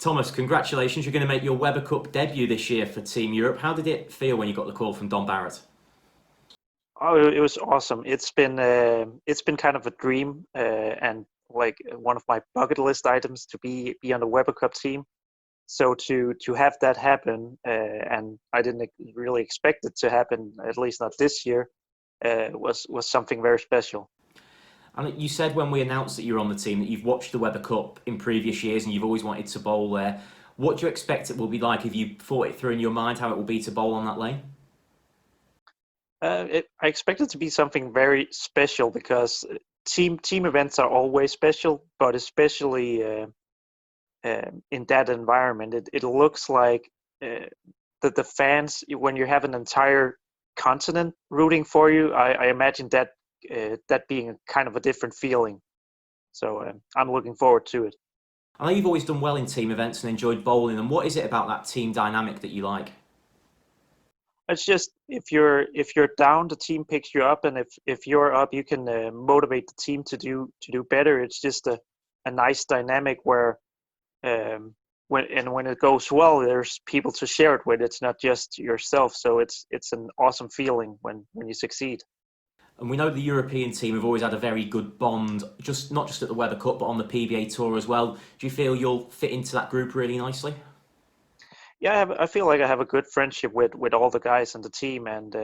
Thomas, congratulations. You're going to make your Weber Cup debut this year for Team Europe. How did it feel when you got the call from Don Barrett? Oh, it was awesome. It's been kind of a dream and like one of my bucket list items to be on the Weber Cup team. So to have that happen, and I didn't really expect it to happen, at least not this year, was something very special. And you said when we announced that you're on the team that you've watched the Weber Cup in previous years and you've always wanted to bowl there. What do you expect it will be like if you thought it through in your mind how it will be to bowl on that lane? I expect it to be something very special because team events are always special, but especially in that environment, it looks like that the fans, when you have an entire continent rooting for you, I imagine that that being a kind of a different feeling. So I'm looking forward to it. I know you've always done well in team events and enjoyed bowling, and what is it about that team dynamic that you like? It's just if you're down, the team picks you up, and if you're up, you can motivate the team to do better. It's just a nice dynamic where when it goes well, there's people to share it with. It's not just yourself, so it's an awesome feeling when you succeed. And we know the European team have always had a very good bond, just not just at the Weber Cup, but on the PBA Tour as well. Do you feel you'll fit into that group really nicely? Yeah, I feel like I have a good friendship with all the guys on the team, and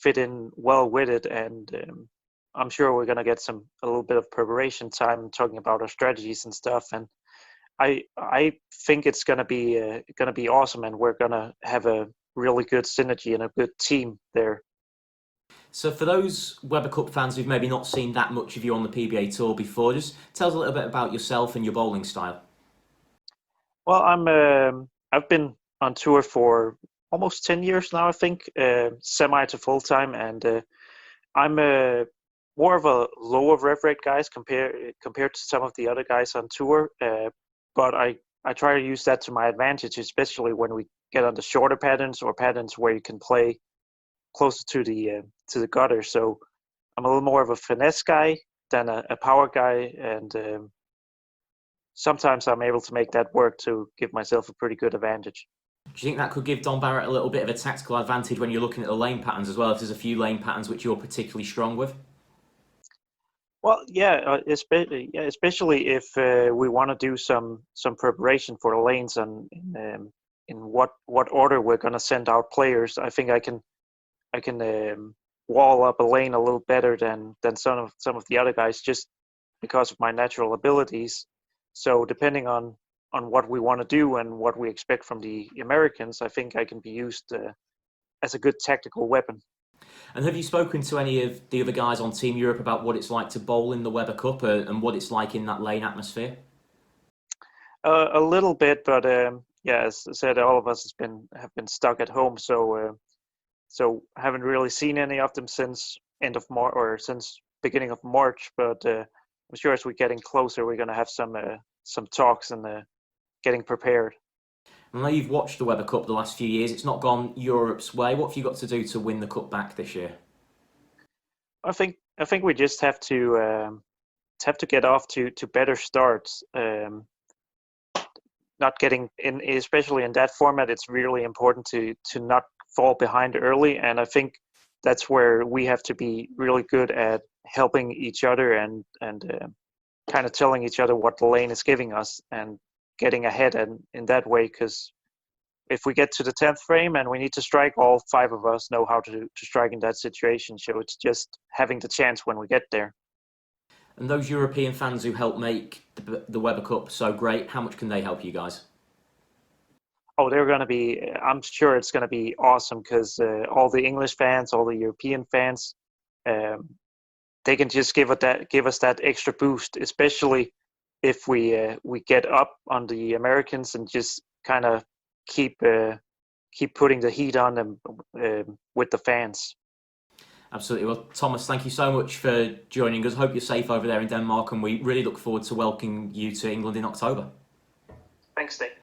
fit in well with it. And I'm sure we're gonna get a little bit of preparation time talking about our strategies and stuff. And I think it's gonna be awesome, and we're gonna have a really good synergy and a good team there. So for those Weber Cup fans who've maybe not seen that much of you on the PBA Tour before, just tell us a little bit about yourself and your bowling style. Well, I've been on tour for almost 10 years now, I think, semi to full time, and I'm more of a lower rev rate guys compared to some of the other guys on tour. But I try to use that to my advantage, especially when we get on the shorter patterns or patterns where you can play closer to the gutter. So I'm a little more of a finesse guy than a power guy, and sometimes I'm able to make that work to give myself a pretty good advantage. Do you think that could give Don Barrett a little bit of a tactical advantage when you're looking at the lane patterns as well, if there's a few lane patterns which you're particularly strong with? Well, yeah, especially if we want to do some preparation for the lanes and in what order we're going to send out players. I think I can wall up a lane a little better than some of the other guys, just because of my natural abilities. So depending on what we want to do and what we expect from the Americans, I think I can be used as a good tactical weapon. And have you spoken to any of the other guys on Team Europe about what it's like to bowl in the Weber Cup and what it's like in that lane atmosphere? A little bit, but yeah, as I said, all of us have been stuck at home, so I haven't really seen any of them since end of March or since beginning of March. But I'm sure as we're getting closer, we're gonna have some talks and getting prepared. I know you've watched the Weber Cup the last few years. It's not gone Europe's way. What have you got to do to win the cup back this year? I think we just have to get off to better starts. Not getting in, especially in that format, it's really important to not fall behind early. And I think that's where we have to be really good at helping each other and kind of telling each other what the lane is giving us and getting ahead and in that way. Because if we get to the 10th frame and we need to strike, all five of us know how to strike in that situation. So it's just having the chance when we get there. And those European fans who helped make the Weber Cup so great, how much can they help you guys? Oh, they're going to be, I'm sure it's going to be awesome because all the English fans, all the European fans, um, they can just give us that extra boost, especially if we get up on the Americans and just kind of keep keep putting the heat on them with the fans. Absolutely. Well, Thomas, thank you so much for joining us. Hope you're safe over there in Denmark, and we really look forward to welcoming you to England in October. Thanks, Dave.